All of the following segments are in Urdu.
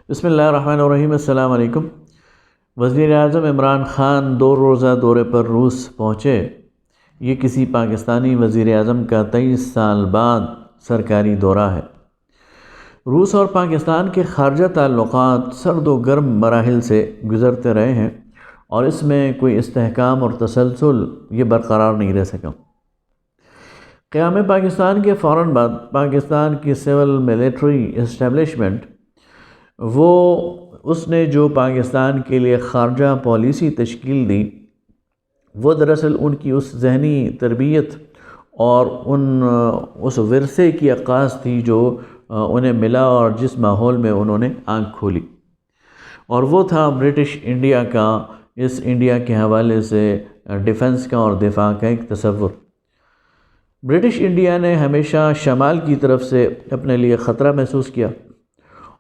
بسم اللہ الرحمن الرحیم۔ السلام علیکم۔ وزیر اعظم عمران خان 2 روزہ دورے پر روس پہنچے۔ یہ کسی پاکستانی وزیر اعظم کا 23 سال بعد سرکاری دورہ ہے۔ روس اور پاکستان کے خارجہ تعلقات سرد و گرم مراحل سے گزرتے رہے ہیں اور اس میں کوئی استحکام اور تسلسل یہ برقرار نہیں رہ سکا۔ قیام پاکستان کے فوراً بعد پاکستان کی سول ملیٹری اسٹیبلشمنٹ اس نے جو پاکستان کے لیے خارجہ پالیسی تشکیل دی، وہ دراصل ان کی اس ذہنی تربیت اور اس ورثے کی عکاس تھی جو انہیں ملا اور جس ماحول میں انہوں نے آنکھ کھولی، اور وہ تھا برٹش انڈیا کا، اس انڈیا کے حوالے سے ڈیفنس کا اور دفاع کا ایک تصور۔ برٹش انڈیا نے ہمیشہ شمال کی طرف سے اپنے لیے خطرہ محسوس کیا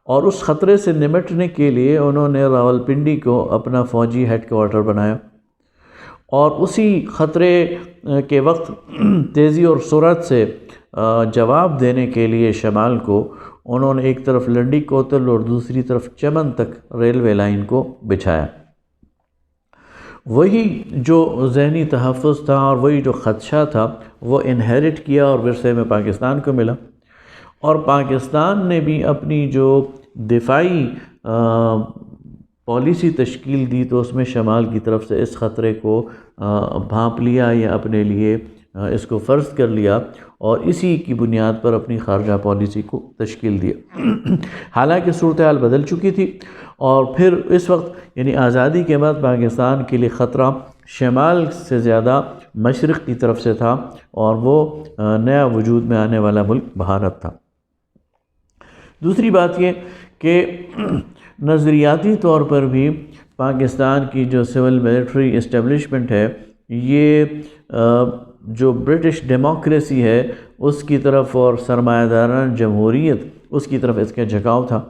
اور اس خطرے سے نمٹنے کے لیے انہوں نے راولپنڈی کو اپنا فوجی ہیڈ کوارٹر بنایا، اور اسی خطرے کے وقت تیزی اور سرعت سے جواب دینے کے لیے شمال کو انہوں نے ایک طرف لنڈی کوتل اور دوسری طرف چمن تک ریلوے لائن کو بچھایا۔ وہی جو ذہنی تحفظ تھا اور وہی جو خدشہ تھا وہ انہیرٹ کیا اور ورثے میں پاکستان کو ملا، اور پاکستان نے بھی اپنی جو دفاعی پالیسی تشکیل دی تو اس میں شمال کی طرف سے اس خطرے کو بھانپ لیا یا اپنے لیے اس کو فرض کر لیا اور اسی کی بنیاد پر اپنی خارجہ پالیسی کو تشکیل دیا۔ حالانکہ صورتحال بدل چکی تھی اور پھر اس وقت یعنی آزادی کے بعد پاکستان کے لیے خطرہ شمال سے زیادہ مشرق کی طرف سے تھا، اور وہ نیا وجود میں آنے والا ملک بھارت تھا۔ دوسری بات یہ کہ نظریاتی طور پر بھی پاکستان کی جو سول ملیٹری اسٹیبلشمنٹ ہے، یہ جو برٹش ڈیموکریسی ہے اس کی طرف اور سرمایہ داران جمہوریت اس کی طرف اس کا جھکاؤ تھا،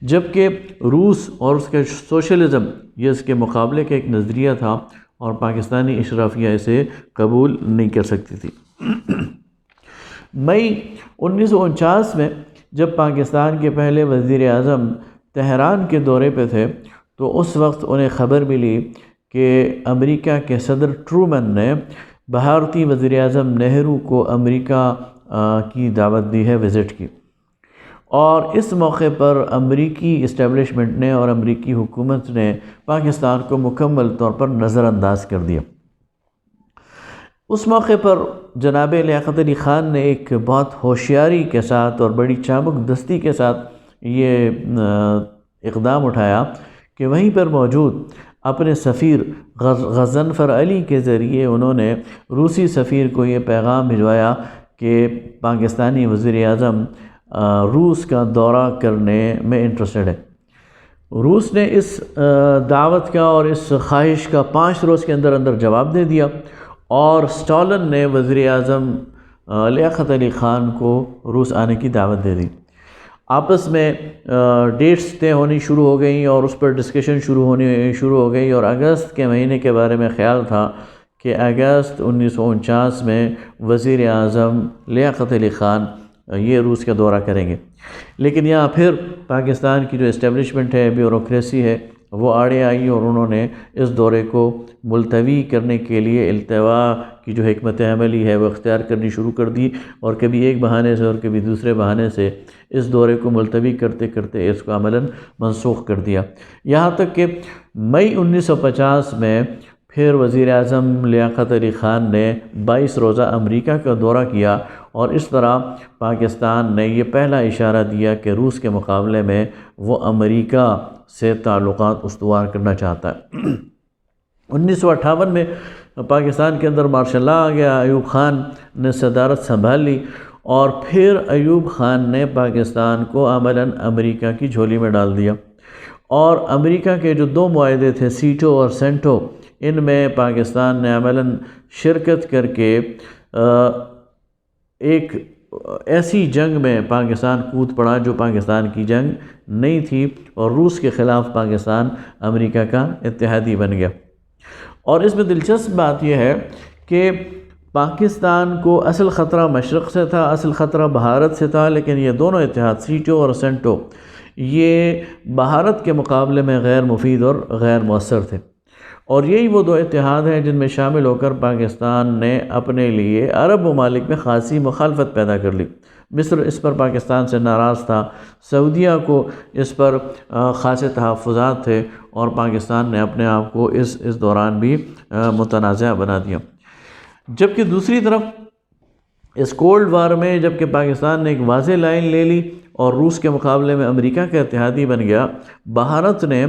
جبکہ روس اور اس کا سوشلزم یہ اس کے مقابلے کا ایک نظریہ تھا اور پاکستانی اشرافیہ اسے قبول نہیں کر سکتی تھی۔ مئی 1949 میں جب پاکستان کے پہلے وزیر اعظم تہران کے دورے پہ تھے تو اس وقت انہیں خبر ملی کہ امریکہ کے صدر ٹرومن نے بھارتی وزیر اعظم نہرو کو امریکہ کی دعوت دی ہے وزٹ کی، اور اس موقع پر امریکی اسٹیبلشمنٹ نے اور امریکی حکومت نے پاکستان کو مکمل طور پر نظر انداز کر دیا۔ اس موقع پر جناب لیاقت علی خان نے ایک بہت ہوشیاری کے ساتھ اور بڑی چابک دستی کے ساتھ یہ اقدام اٹھایا کہ وہیں پر موجود اپنے سفیر غضنفر علی کے ذریعے انہوں نے روسی سفیر کو یہ پیغام بھجوایا کہ پاکستانی وزیر اعظم روس کا دورہ کرنے میں انٹرسٹڈ ہے۔ روس نے اس دعوت کا اور اس خواہش کا 5 روز کے اندر اندر جواب دے دیا، اور اسٹالن نے وزیر اعظم لیاقت علی خان کو روس آنے کی دعوت دے دی۔ آپس میں ڈیٹس طے ہونی شروع ہو گئیں اور اس پر ڈسکشن شروع ہو گئی، اور اگست کے مہینے کے بارے میں خیال تھا کہ اگست 1949 میں وزیر اعظم لیاقت علی خان یہ روس کا دورہ کریں گے، لیکن یہاں پھر پاکستان کی جو اسٹیبلشمنٹ ہے، بیوروکریسی ہے، وہ آڑے آئی اور انہوں نے اس دورے کو ملتوی کرنے کے لیے التوا کی جو حکمت عملی ہے وہ اختیار کرنی شروع کر دی، اور کبھی ایک بہانے سے اور کبھی دوسرے بہانے سے اس دورے کو ملتوی کرتے کرتے اس کو عملاً منسوخ کر دیا، یہاں تک کہ مئی 1950 میں پھر وزیر اعظم لیاقت علی خان نے 22 روزہ امریکہ کا دورہ کیا، اور اس طرح پاکستان نے یہ پہلا اشارہ دیا کہ روس کے مقابلے میں وہ امریکہ سے تعلقات استوار کرنا چاہتا ہے۔ 1958 میں پاکستان کے اندر مارشل لا آ گیا، ایوب خان نے صدارت سنبھال لی، اور پھر ایوب خان نے پاکستان کو عملاً امریکہ کی جھولی میں ڈال دیا، اور امریکہ کے جو 2 معاہدے تھے سیٹو اور سینٹو، ان میں پاکستان نے عملاً شرکت کر کے ایک ایسی جنگ میں پاکستان کود پڑا جو پاکستان کی جنگ نہیں تھی، اور روس کے خلاف پاکستان امریکہ کا اتحادی بن گیا۔ اور اس میں دلچسپ بات یہ ہے کہ پاکستان کو اصل خطرہ مشرق سے تھا، اصل خطرہ بھارت سے تھا، لیکن یہ دونوں اتحاد سیٹو اور سینٹو یہ بھارت کے مقابلے میں غیر مفید اور غیر مؤثر تھے، اور یہی وہ دو اتحاد ہیں جن میں شامل ہو کر پاکستان نے اپنے لیے عرب ممالک میں خاصی مخالفت پیدا کر لی۔ مصر اس پر پاکستان سے ناراض تھا، سعودیہ کو اس پر خاصے تحفظات تھے، اور پاکستان نے اپنے آپ کو اس دوران بھی متنازع بنا دیا۔ جبکہ دوسری طرف اس کولڈ وار میں جبکہ پاکستان نے ایک واضح لائن لے لی اور روس کے مقابلے میں امریکہ کا اتحادی بن گیا، بھارت نے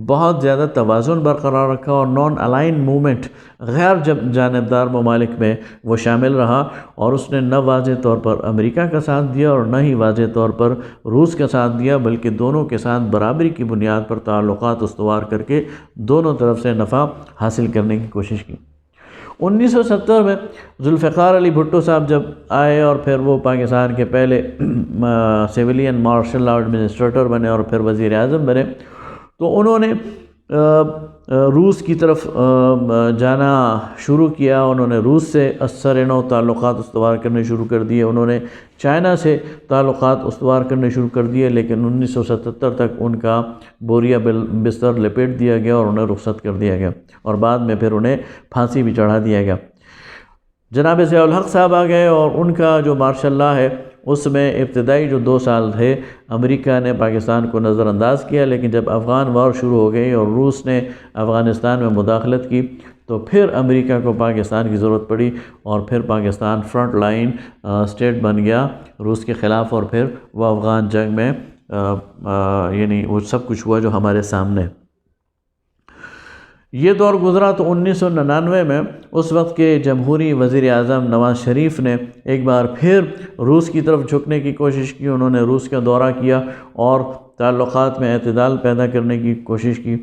بہت زیادہ توازن برقرار رکھا اور نان الائن موومنٹ، غیر جانبدار ممالک میں وہ شامل رہا، اور اس نے نہ واضح طور پر امریکہ کا ساتھ دیا اور نہ ہی واضح طور پر روس کا ساتھ دیا، بلکہ دونوں کے ساتھ برابری کی بنیاد پر تعلقات استوار کر کے دونوں طرف سے نفع حاصل کرنے کی کوشش کی۔ 1970 میں ذوالفقار علی بھٹو صاحب جب آئے اور پھر وہ پاکستان کے پہلے سویلین مارشل لاء ایڈمنسٹریٹر بنے اور پھر وزیر اعظم بنے، تو انہوں نے روس کی طرف جانا شروع کیا۔ انہوں نے روس سے اثر نو تعلقات استوار کرنے شروع کر دیے، انہوں نے چائنا سے تعلقات استوار کرنے شروع کر دیے، لیکن 1977 تک ان کا بوریا بستر لپیٹ دیا گیا اور انہیں رخصت کر دیا گیا، اور بعد میں پھر انہیں پھانسی بھی چڑھا دیا گیا۔ جناب ضیاء الحق صاحب آ گئے، اور ان کا جو مارشل لاء ہے اس میں ابتدائی جو 2 سال تھے امریکہ نے پاکستان کو نظر انداز کیا، لیکن جب افغان وار شروع ہو گئی اور روس نے افغانستان میں مداخلت کی تو پھر امریکہ کو پاکستان کی ضرورت پڑی، اور پھر پاکستان فرنٹ لائن اسٹیٹ بن گیا روس کے خلاف، اور پھر وہ افغان جنگ میں یعنی وہ سب کچھ ہوا جو ہمارے سامنے۔ یہ دور گزرا تو 1999 میں اس وقت کے جمہوری وزیر اعظم نواز شریف نے ایک بار پھر روس کی طرف جھکنے کی کوشش کی۔ انہوں نے روس کا دورہ کیا اور تعلقات میں اعتدال پیدا کرنے کی کوشش کی،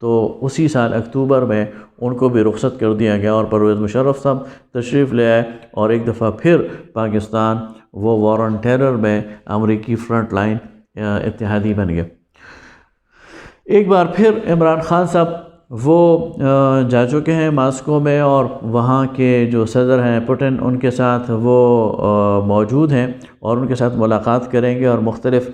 تو اسی سال اکتوبر میں ان کو بھی رخصت کر دیا گیا، اور پرویز مشرف صاحب تشریف لے آئے، اور ایک دفعہ پھر پاکستان وہ وار آن ٹیرر میں امریکی فرنٹ لائن اتحادی بن گیا۔ ایک بار پھر عمران خان صاحب وہ جا چکے ہیں ماسکو میں، اور وہاں کے جو صدر ہیں پوٹن، ان کے ساتھ وہ موجود ہیں اور ان کے ساتھ ملاقات کریں گے، اور مختلف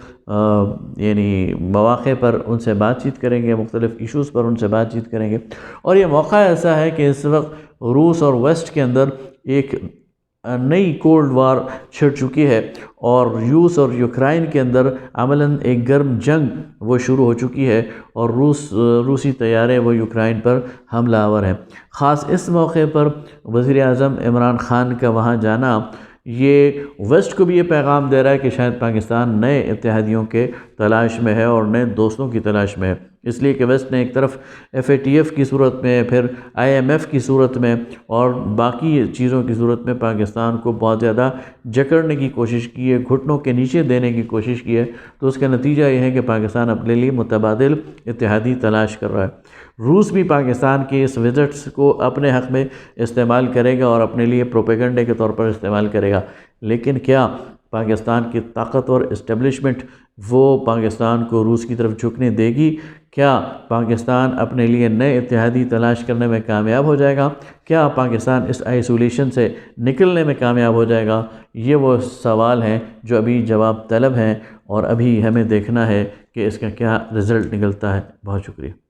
یعنی مواقع پر ان سے بات چیت کریں گے، مختلف ایشوز پر ان سے بات چیت کریں گے۔ اور یہ موقع ایسا ہے کہ اس وقت روس اور ویسٹ کے اندر ایک نئی کولڈ وار چھڑ چکی ہے، اور روس اور یوکرائن کے اندر عملاً ایک گرم جنگ وہ شروع ہو چکی ہے، اور روسی طیارے وہ یوکرائن پر حملہ آور ہیں۔ خاص اس موقع پر وزیر اعظم عمران خان کا وہاں جانا یہ ویسٹ کو بھی یہ پیغام دے رہا ہے کہ شاید پاکستان نئے اتحادیوں کے تلاش میں ہے اور نئے دوستوں کی تلاش میں ہے، اس لیے کہ ویسٹ نے ایک طرف FATF کی صورت میں، پھر IMF کی صورت میں اور باقی چیزوں کی صورت میں پاکستان کو بہت زیادہ جکڑنے کی کوشش کی ہے، گھٹنوں کے نیچے دینے کی کوشش کی ہے، تو اس کا نتیجہ یہ ہے کہ پاکستان اپنے لیے متبادل اتحادی تلاش کر رہا ہے۔ روس بھی پاکستان کے اس وزٹس کو اپنے حق میں استعمال کرے گا اور اپنے لیے پروپیگنڈے کے طور پر استعمال کرے گا، لیکن کیا پاکستان کی طاقتور اسٹیبلشمنٹ وہ پاکستان کو روس کی طرف جھکنے دے گی؟ کیا پاکستان اپنے لیے نئے اتحادی تلاش کرنے میں کامیاب ہو جائے گا؟ کیا پاکستان اس آئسولیشن سے نکلنے میں کامیاب ہو جائے گا؟ یہ وہ سوال ہیں جو ابھی جواب طلب ہیں، اور ابھی ہمیں دیکھنا ہے کہ اس کا کیا رزلٹ نکلتا ہے۔ بہت شکریہ۔